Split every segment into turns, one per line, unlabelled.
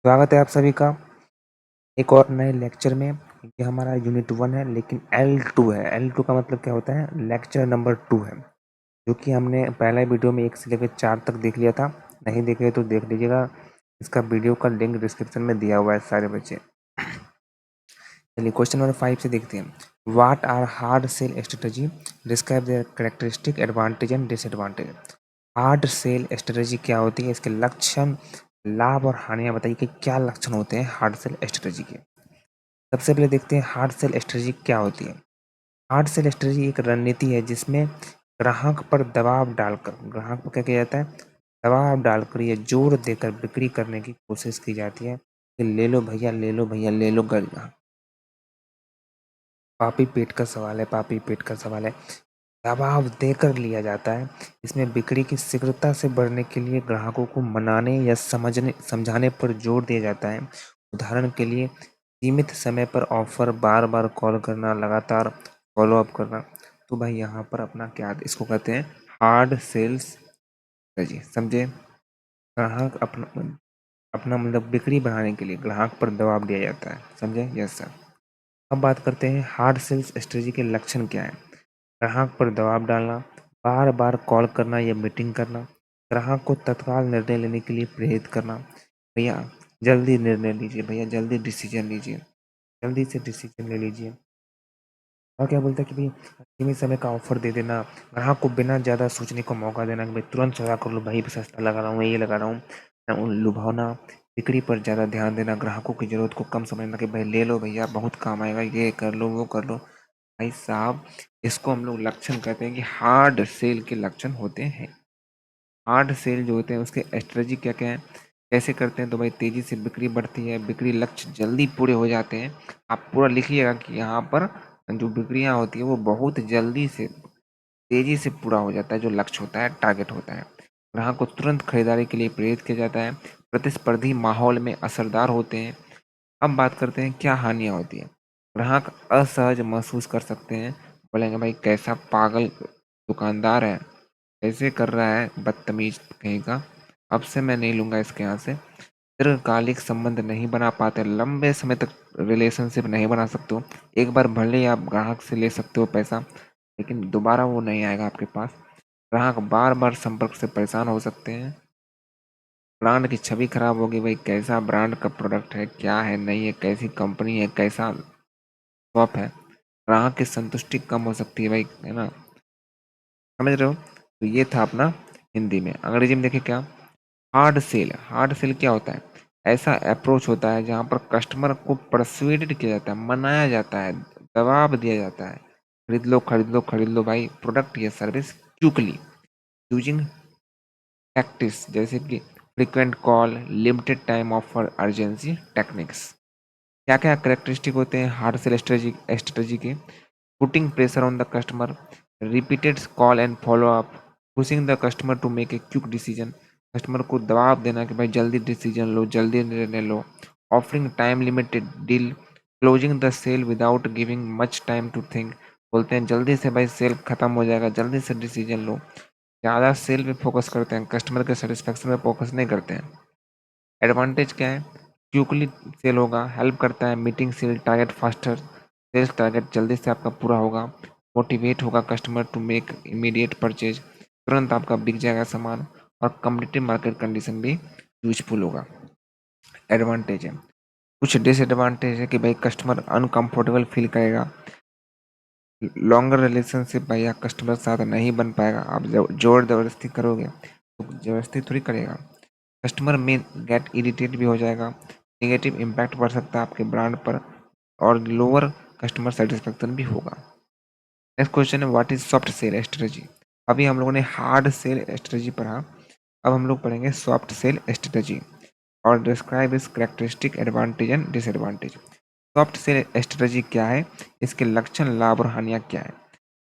स्वागत है आप सभी का एक और नए लेक्चर में। ये हमारा यूनिट 1 है लेकिन L2 है। L2 का मतलब क्या होता है? लेक्चर नंबर 2 है, जो कि हमने पहले वीडियो में 1 से लेकर 4 तक देख लिया था। नहीं देखे तो देख लीजिएगा, इसका वीडियो का लिंक डिस्क्रिप्शन में दिया हुआ है सारे बच्चे। चलिए क्वेश्चन नंबर 5 से देखते हैं। What are hard sell strategy, describe their characteristic, advantage and disadvantage. Hard sell strategy क्या होती है, इसके लक्षण, लाभ और हानियां बताइए कि क्या लक्षण होते हैं हार्ड सेल स्ट्रेटजी के। सबसे पहले देखते हैं हार्ड सेल स्ट्रेटजी क्या होती है। हार्ड सेल स्ट्रेटजी एक रणनीति है जिसमें ग्राहक पर दबाव डालकर, ग्राहक पर क्या किया जाता है, दबाव डालकर या जोर देकर बिक्री करने की कोशिश की जाती है कि ले लो भैया, ले लो भैया, ले लो गरिया। पापी पेट का सवाल है, पापी पेट का सवाल है। दबाव देकर लिया जाता है। इसमें बिक्री की शीघ्रता से बढ़ने के लिए ग्राहकों को मनाने या समझाने पर जोर दिया जाता है। उदाहरण के लिए सीमित समय पर ऑफर, बार बार कॉल करना, लगातार फॉलो अप करना। तो भाई यहाँ पर अपना क्या, इसको कहते हैं हार्ड सेल्स स्ट्रेटजी। समझे? ग्राहक अपना अपना मतलब बिक्री बढ़ाने के लिए ग्राहक पर दबाव दिया जाता है। समझे? Yes sir. अब बात करते हैं हार्ड सेल्स स्ट्रेटजी के लक्षण क्या है। ग्राहक पर दबाव डालना, बार बार कॉल करना या मीटिंग करना, ग्राहक को तत्काल निर्णय लेने के लिए प्रेरित करना। भैया जल्दी निर्णय लीजिए, भैया जल्दी डिसीजन लीजिए, जल्दी से डिसीजन ले लीजिए। और क्या बोलता है कि भाई सीमित समय का ऑफर दे देना, ग्राहक को बिना ज़्यादा सोचने का मौका देना कि भाई तुरंत सौदा कर लो, भाई सस्ता लगा रहा हूँ, ये लगा रहा हूँ, लुभावना। बिक्री पर ज़्यादा ध्यान देना, ग्राहकों की ज़रूरत को कम समझना कि भाई ले लो भैया, बहुत काम आएगा, ये कर लो, वो कर लो। भाई साहब, इसको हम लोग लक्षण कहते हैं कि हार्ड सेल के लक्षण होते हैं। हार्ड सेल जो होते हैं उसके स्ट्रेटजी क्या क्या है, कैसे करते हैं। तो भाई तेजी से बिक्री बढ़ती है, बिक्री लक्ष्य जल्दी पूरे हो जाते हैं। आप पूरा लिखिएगा कि यहाँ पर जो बिक्रियाँ होती है वो बहुत जल्दी से, तेजी से पूरा हो जाता है, जो लक्ष्य होता है, टारगेट होता है। ग्राहक को तुरंत खरीदारी के लिए प्रेरित किया जाता है, प्रतिस्पर्धी माहौल में असरदार होते हैं। अब बात करते हैं क्या हानियाँ होती है। ग्राहक असहज महसूस कर सकते हैं, बोलेंगे भाई कैसा पागल दुकानदार है, कैसे कर रहा है, बदतमीज कहीं का, अब से मैं नहीं लूँगा इसके यहाँ से। दीर्घकालिक संबंध नहीं बना पाते, लंबे समय तक रिलेशनशिप नहीं बना सकते हो। एक बार भले ही आप ग्राहक से ले सकते हो पैसा, लेकिन दोबारा वो नहीं आएगा आपके पास। ग्राहक बार बार संपर्क से परेशान हो सकते हैं। ब्रांड की छवि खराब होगी, भाई कैसा ब्रांड का प्रोडक्ट है, क्या है, नहीं है, कैसी कंपनी है, कैसा शॉप है। ग्राहक की संतुष्टि कम हो सकती है भाई, है ना? समझ रहे हो? तो ये था अपना हिंदी में। अंग्रेजी में देखिए क्या, हार्ड सेल। हार्ड सेल क्या होता है? ऐसा अप्रोच होता है जहाँ पर कस्टमर को परsuaded किया जाता है, मनाया जाता है, दबाव दिया जाता है, खरीद लो, खरीद लो, खरीद लो भाई प्रोडक्ट या सर्विस क्विकली, यूजिंग टैक्टिक्स जैसे कि frequent call, limited time offer, urgency techniques. क्या क्या करेक्टरिस्टिक होते हैं हार्ड सेल स्ट्रेटजी के? Putting pressure on the customer, repeated call and follow up, pushing the customer to make a quick decision, customer को दबाव देना कि भाई जल्दी डिसीजन लो, जल्दी निर्णय लो, offering time limited deal, closing the sale without giving much time to think, बोलते हैं जल्दी से भाई सेल खत्म हो जाएगा, जल्दी से डिसीजन लो। ज़्यादा सेल पे फोकस करते हैं, कस्टमर के सेटिस्फेक्शन पे फोकस नहीं करते हैं। एडवांटेज क्या है? क्विकली सेल होगा, हेल्प करता है, meeting sale target faster, sales target जल्दी से आपका पूरा होगा, मोटिवेट होगा customer to make immediate purchase, तुरंत आपका बिक जाएगा सामान, और कम्पिटिटिव मार्केट कंडीशन भी यूजफुल होगा। एडवांटेज है। कुछ डिसएडवांटेज है कि भाई कस्टमर अनकंफर्टेबल फील करेगा, लॉन्गर रिलेशनशिप भाई कस्टमर साथ नहीं बन पाएगा, आप जोर जबरदस्ती करोगे तो जबरदस्ती थोड़ी करेगा। कस्टमर में गेट इरिटेट भी हो जाएगा, नेगेटिव इम्पैक्ट पड़ सकता है आपके ब्रांड पर, और लोअर कस्टमर सेटिस्फेक्शन भी होगा। नेक्स्ट क्वेश्चन है what is soft sell strategy. अभी हम लोगों ने हार्ड सेल स्ट्रेटजी पढ़ा, अब हम लोग पढ़ेंगे सॉफ्ट सेल स्ट्रेटजी और डिस्क्राइब इस characteristic, advantage and disadvantage. Soft sell strategy क्या है, इसके लक्षण, लाभ और हानियाँ क्या है।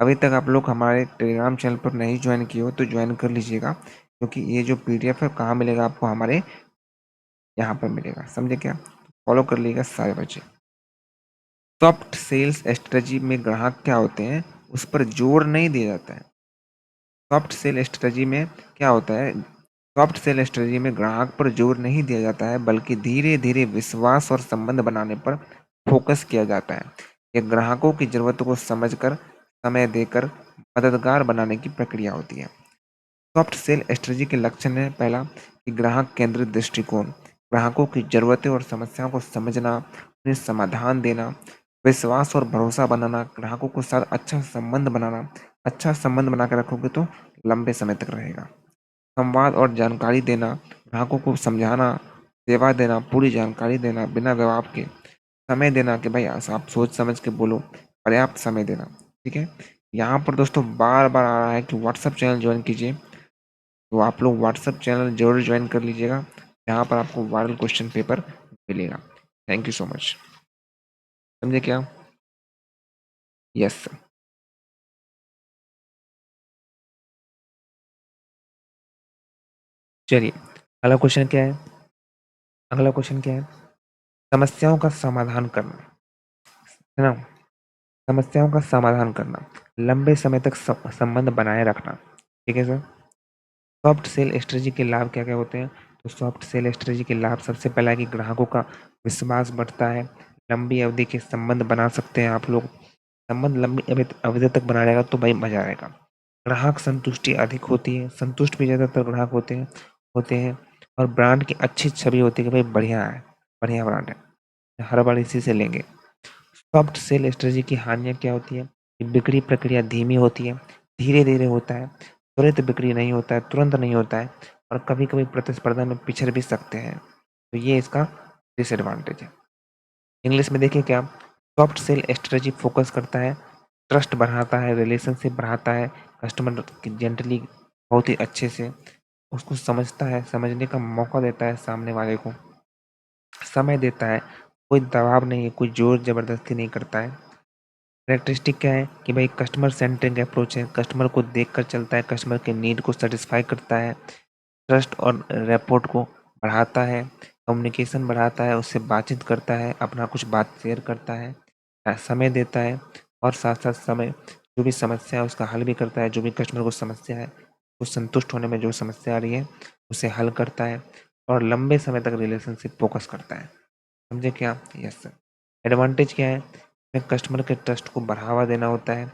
अभी तक आप लोग हमारे टेलीग्राम चैनल पर नहीं ज्वाइन किए हो तो ज्वाइन कर लीजिएगा, क्योंकि ये जो पीडीएफ है कहाँ मिलेगा आपको, हमारे यहाँ पर मिलेगा। समझे क्या? फॉलो कर लीजिएगा सारे बच्चे। सॉफ्ट सेल्स स्ट्रेटजी में ग्राहक क्या होते हैं उस पर जोर नहीं दिया जाता है। सॉफ्ट सेल स्ट्रेटजी में क्या होता है, सॉफ्ट सेल स्ट्रेटजी में ग्राहक पर जोर नहीं दिया जाता है, बल्कि धीरे धीरे विश्वास और संबंध बनाने पर फोकस किया जाता है। यह ग्राहकों की जरूरतों को समझकर, समय देकर मददगार बनाने की प्रक्रिया होती है। सॉफ्ट सेल स्ट्रेटजी के लक्षण है: पहला, कि ग्राहक केंद्रित दृष्टिकोण, ग्राहकों की जरूरतें और समस्याओं को समझना, उन्हें समाधान देना, विश्वास और भरोसा बनाना, ग्राहकों के साथ अच्छा संबंध बनाना। अच्छा संबंध बना कर रखोगे तो लंबे समय तक रहेगा। संवाद और जानकारी देना, ग्राहकों को समझाना, सेवा देना, पूरी जानकारी देना बिना दबाव के, समय देना कि भाई आप सोच समझ के बोलो, पर्याप्त समय देना। ठीक है। यहाँ पर दोस्तों बार बार आ रहा है कि व्हाट्सएप चैनल ज्वाइन कीजिए, तो आप लोग व्हाट्सएप चैनल जरूर ज्वाइन कर लीजिएगा, जहाँ पर आपको वायरल क्वेश्चन पेपर मिलेगा। Thank you so much. समझे क्या? यस। चलिए, अगला क्वेश्चन क्या है? अगला क्वेश्चन क्या है? समस्याओं का समाधान करना, है ना? समस्याओं का समाधान करना, लंबे समय तक संबंध बनाए रखना। ठीक है सर। सॉफ्ट सेल स्ट्रेटजी के लाभ क्या क्या होते हैं? तो सॉफ्ट सेल स्ट्रेटजी के लाभ सबसे पहला है कि ग्राहकों का विश्वास बढ़ता है, लंबी अवधि के संबंध बना सकते हैं आप लोग। संबंध लंबी अवधि तक बना रहेगा तो भाई मजा आएगा। ग्राहक संतुष्टि अधिक होती है, संतुष्ट भी ज्यादातर ग्राहक होते हैं। और ब्रांड की अच्छी छवि होती है कि भाई बढ़िया है, बढ़िया ब्रांड है, हर बार इसी से लेंगे। सॉफ्ट सेल स्ट्रेटजी की हानियां क्या होती है? कि बिक्री प्रक्रिया धीमी होती है, धीरे धीरे होता है, त्वरित बिक्री नहीं होता है, तुरंत नहीं होता है, और कभी कभी प्रतिस्पर्धा में पिछड़ भी सकते हैं। तो ये इसका डिसएडवांटेज है। इंग्लिश में देखिए क्या, सॉफ्ट सेल स्ट्रेटजी फोकस करता है, ट्रस्ट बढ़ाता है, रिलेशनशिप बढ़ाता है, कस्टमर की जेंटली बहुत ही अच्छे से उसको समझता है, समझने का मौका देता है सामने वाले को, समय देता है, कोई दबाव नहीं है, कोई जोर जबरदस्ती नहीं करता है। कैरेक्टरिस्टिक क्या है कि भाई कस्टमर सेंट्रिक अप्रोच है, कस्टमर को देखकर चलता है, कस्टमर के नीड को सेटिस्फाई करता है, ट्रस्ट और रैपोर्ट को बढ़ाता है, कम्युनिकेशन बढ़ाता है, उससे बातचीत करता है, अपना कुछ बात शेयर करता है, समय देता है, और साथ साथ समय जो भी समस्या है उसका हल भी करता है। जो भी कस्टमर को समस्या है, उस संतुष्ट होने में जो समस्या आ रही है उसे हल करता है, और लंबे समय तक रिलेशनशिप फोकस करता है। समझे क्या? Yes sir. एडवांटेज क्या है? कस्टमर के ट्रस्ट को बढ़ावा देना होता है,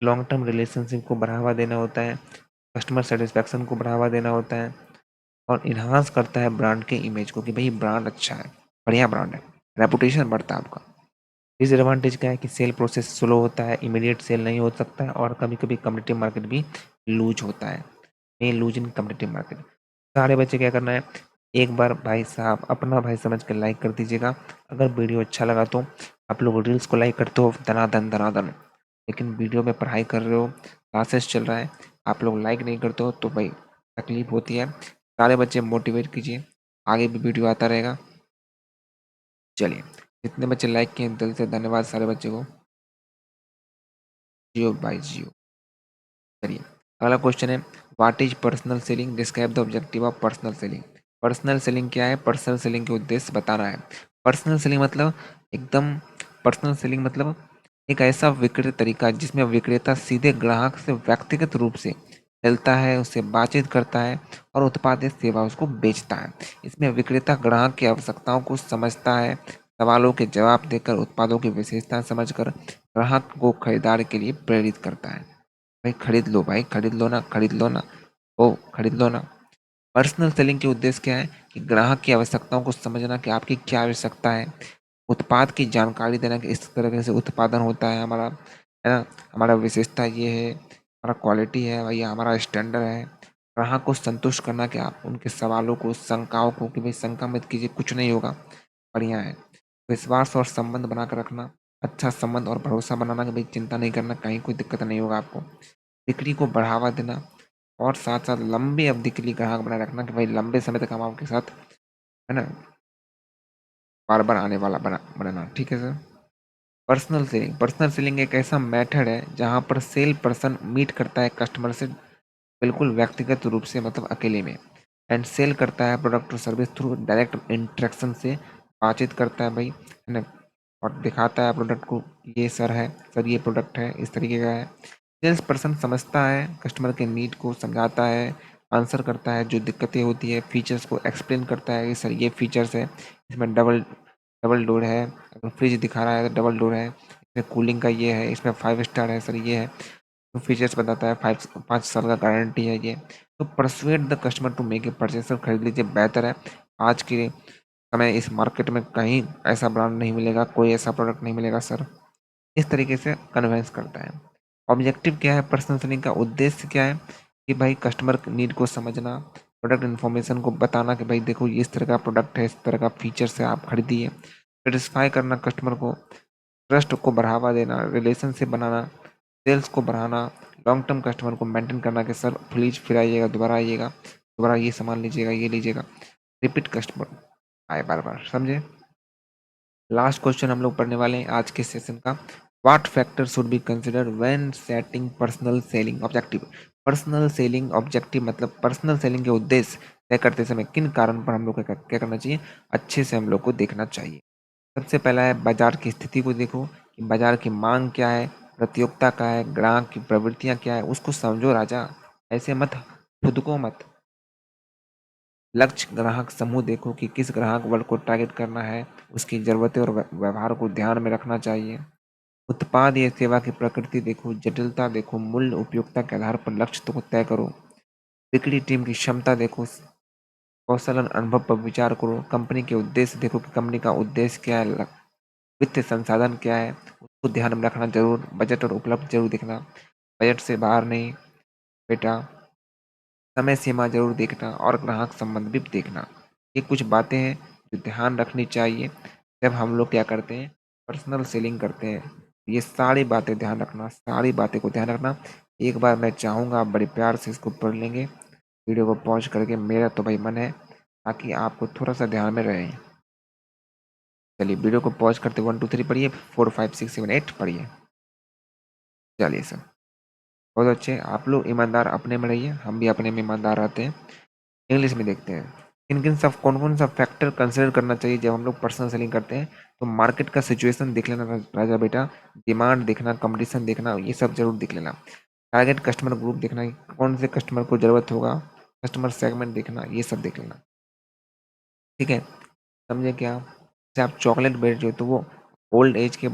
लॉन्ग टर्म रिलेशनशिप को बढ़ावा देना होता है, कस्टमर सेटिस्फैक्शन को बढ़ावा देना होता है, और इन्हांस करता है ब्रांड के इमेज को कि भाई ब्रांड अच्छा है, बढ़िया ब्रांड है, रेपुटेशन बढ़ता है आपका। डिसएडवांटेज क्या है कि सेल प्रोसेस स्लो होता है, इमीडिएट सेल नहीं हो सकता है, और कभी कभी कम्पिटिटिव मार्केट भी लूज होता है, may lose in competitive market. सारे बच्चे क्या करना है, एक बार भाई साहब अपना भाई समझ के लाइक कर दीजिएगा। अगर वीडियो अच्छा लगा तो आप लोग रील्स को लाइक करते हो धनाधन धनाधन, लेकिन वीडियो में पढ़ाई कर रहे हो, क्लासेस चल रहा है, आप लोग लाइक नहीं करते हो तो भाई तकलीफ होती है। सारे बच्चे मोटिवेट कीजिए, आगे भी वीडियो आता रहेगा। चलिए, जितने बच्चे लाइक किए दिल से धन्यवाद सारे बच्चे को। जियो बाय जियो। चलिए, अगला क्वेश्चन है, what is personal selling, describe the objective of personal selling. Personal selling क्या है? पर्सनल सेलिंग के उद्देश्य बताना है। पर्सनल सेलिंग मतलब एकदम, पर्सनल सेलिंग मतलब एक ऐसा विक्री तरीका जिसमें विक्रेता सीधे ग्राहक से व्यक्तिगत रूप से मिलता है, उससे बातचीत करता है, और उत्पाद या सेवा उसको बेचता है। इसमें विक्रेता ग्राहक की आवश्यकताओं को समझता है, सवालों के जवाब देकर, उत्पादों की विशेषता समझकर ग्राहक को खरीदारी के लिए प्रेरित करता है। भाई खरीद लो, भाई खरीद लो ना, खरीद लो ना, ओ खरीद लो ना। पर्सनल सेलिंग के उद्देश्य क्या है? कि ग्राहक की आवश्यकताओं को समझना कि आपकी क्या आवश्यकता है, उत्पाद की जानकारी देना कि इस तरह से उत्पादन होता है हमारा, है ना, हमारा विशेषता ये है, हमारा क्वालिटी है भैया, हमारा स्टैंडर्ड है। ग्राहक को संतुष्ट करना कि आप उनके सवालों को, शंकाओं को कि भाई शंका मत कीजिए, कुछ नहीं होगा, बढ़िया है। विश्वास और संबंध बनाकर रखना, अच्छा संबंध और भरोसा बनाना कि भाई चिंता नहीं करना, कहीं कोई दिक्कत नहीं होगा आपको। बिक्री को बढ़ावा देना, और साथ साथ लंबी अवधि के लिए ग्राहक बनाए रखना कि भाई लंबे समय तक हम आपके साथ, है ना, बार बार आने वाला बनाना। ठीक है sir. Personal selling, personal selling एक ऐसा मेथड है जहां पर सेल पर्सन मीट करता है कस्टमर से बिल्कुल व्यक्तिगत रूप से, मतलब अकेले में, एंड सेल करता है प्रोडक्ट और सर्विस थ्रू डायरेक्ट इंटरेक्शन से, बातचीत करता है भाई, है ना, और दिखाता है प्रोडक्ट को, ये सर है, सर ये प्रोडक्ट है, इस तरीके का है। सेल्स पर्सन समझता है कस्टमर के नीड को, समझाता है, आंसर करता है, जो दिक्कतें होती है, फीचर्स को एक्सप्लेन करता है कि सर ये फीचर्स है, इसमें डबल डबल डोर है, अगर फ्रिज दिखा रहा है तो डबल डोर है, इसमें कूलिंग का ये है, इसमें 5 स्टार है सर ये है, तो फीचर्स बताता है, 5 साल का गारंटी है ये। तो persuade the customer to make a purchase, sir खरीद लीजिए, बेहतर है। आज के समय इस मार्केट में कहीं ऐसा ब्रांड नहीं मिलेगा, कोई ऐसा प्रोडक्ट नहीं मिलेगा सर। इस तरीके से कन्विंस करता है। ऑब्जेक्टिव क्या है पर्सनल सेलिंग का, उद्देश्य क्या है कि भाई कस्टमर नीड को समझना, प्रोडक्ट इन्फॉर्मेशन को बताना कि भाई देखो ये इस तरह का प्रोडक्ट है, इस तरह का फीचर्स है, आप खरीदिए। सेटिस्फाई करना कस्टमर को, ट्रस्ट को बढ़ावा देना, रिलेशनशिप बनाना, सेल्स को बढ़ाना, लॉन्ग टर्म कस्टमर को मेंटेन करना कि सर प्लीज फिर आइएगा, दोबारा आइएगा, दोबारा ये सामान लीजिएगा, ये लीजिएगा, रिपीट कस्टमर आए बार बार, समझे। लास्ट क्वेश्चन हम लोग पढ़ने वाले हैं आज के सेशन का। What factor should be consider when setting personal selling objective. Personal selling objective मतलब पर्सनल सेलिंग के उद्देश्य तय करते समय किन कारण पर हम लोग को क्या करना चाहिए, अच्छे से हम लोग को देखना चाहिए। सबसे पहला है बाजार की स्थिति को देखो कि बाजार की मांग क्या है, प्रतियोगिता क्या है, ग्राहक की प्रवृत्तियां क्या है, उसको समझो राजा, ऐसे मत खुद को मत। लक्ष्य ग्राहक समूह देखो कि किस ग्राहक वर्ग को टारगेट करना है, उसकी ज़रूरतें और व्यवहार को ध्यान में रखना चाहिए। उत्पाद या सेवा की प्रकृति देखो, जटिलता देखो, मूल्य उपयोगिता के आधार पर लक्ष्य को तय करो। बिक्री टीम की क्षमता देखो, कौशल और अनुभव पर विचार करो। कंपनी के उद्देश्य देखो कि कंपनी का उद्देश्य क्या है, वित्तीय संसाधन क्या है, उसको ध्यान में रखना जरूर। बजट और उपलब्ध जरूर देखना, बजट से बाहर नहीं बेटा। समय सीमा जरूर देखना और ग्राहक संबंध भी देखना। ये कुछ बातें हैं जो ध्यान रखनी चाहिए जब हम लोग क्या करते हैं, पर्सनल सेलिंग करते हैं। ये सारी बातें ध्यान रखना, सारी बातें को ध्यान रखना। एक बार मैं चाहूँगा आप बड़े प्यार से इसको पढ़ लेंगे, वीडियो को पॉज करके, मेरा तो भाई मन है ताकि आपको थोड़ा सा ध्यान में रहे। चलिए वीडियो को पॉज करते 1 2 3 पढ़िए, 4 5 6 7 8 पढ़िए। चलिए सर, बहुत अच्छे, आप लोग ईमानदार अपने में रहिए, हम भी अपने में ईमानदार रहते हैं। इंग्लिश में देखते हैं, किन किन सब कौन कौन सा फैक्टर कंसिडर करना चाहिए जब हम लोग पर्सनल सेलिंग करते हैं। तो मार्केट का सिचुएशन देख लेना राजा बेटा, डिमांड देखना, कंपटीशन देखना, ये सब जरूर देख लेना। टारगेट कस्टमर ग्रुप देखना, कौन से कस्टमर को जरूरत होगा, कस्टमर सेगमेंट देखना, ये सब देख लेना। ठीक है, समझे क्या। जैसे आप चॉकलेट बेच रहे हो तो वो ओल्ड एज के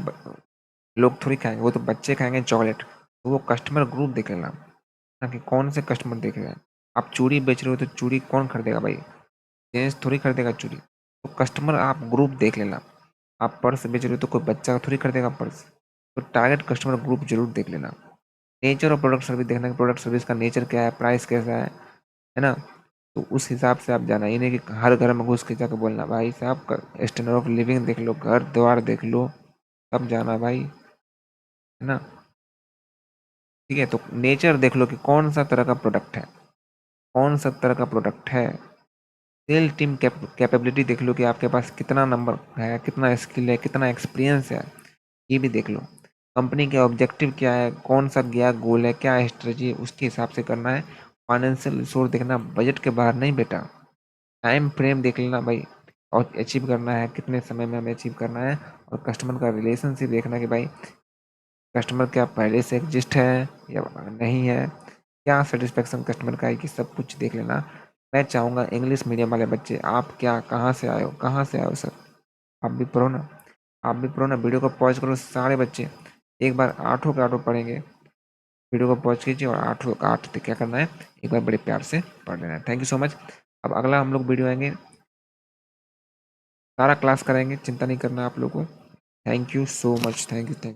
लोग थोड़ी खाएंगे, वो तो बच्चे खाएंगे चॉकलेट, तो वो कस्टमर ग्रुप देख लेना ना कि कौन से कस्टमर देख रहे हैं। आप चूड़ी बेच रहे हो तो चूड़ी कौन खरीदेगा भाई, जेंट्स थोड़ी खरीदेगा चूड़ी, तो कस्टमर आप ग्रुप देख लेना। आप पर्स बेच रहे हो तो कोई बच्चा थोड़ी खरीदेगा पर्स, तो टारगेट कस्टमर ग्रुप जरूर देख लेना। नेचर और प्रोडक्ट सर्विस देखना कि प्रोडक्ट सर्विस का नेचर क्या है, प्राइस कैसा है ना। तो उस हिसाब से आप जाना, ये नहीं कि हर घर में घुस के जाकर बोलना भाई साहब स्टैंडर्ड ऑफ लिविंग देख लो, घर द्वार देख लो, तब जाना भाई, है ना। ठीक है, तो नेचर देख लो कि कौन सा तरह का प्रोडक्ट है, कौन सा तरह का प्रोडक्ट है। सेल टीम कैपेबिलिटी देख लो कि आपके पास कितना नंबर है, कितना स्किल है, कितना एक्सपीरियंस है, ये भी देख लो। कंपनी के ऑब्जेक्टिव क्या है, कौन सा गया गोल है, क्या स्ट्रेटजी, उसके हिसाब से करना है। फाइनेंशियल रिसोर्स देखना, बजट के बाहर नहीं बेटा। टाइम फ्रेम देख लेना भाई, और अचीव करना है कितने समय में हमें अचीव करना है। और कस्टमर का रिलेशनशिप देखना कि भाई कस्टमर क्या पहले से एग्जिस्ट है या नहीं है, क्या सेटिस्फेक्शन कस्टमर का है, कि सब कुछ देख लेना। मैं चाहूँगा इंग्लिश मीडियम वाले बच्चे, आप क्या कहाँ से आए हो, कहाँ से आए हो सर, आप भी पढ़ो ना, आप भी पढ़ो ना। वीडियो को पॉज करो सारे बच्चे, एक बार आठों के आठों पढ़ेंगे। वीडियो को पॉज कीजिए और आठों का आठ तक क्या करना है, एक बार बड़े प्यार से पढ़ लेना है। Thank you so much. अब अगला हम लोग वीडियो आएंगे, सारा क्लास कराएंगे, चिंता नहीं करना आप लोग को। Thank you so much, thank you.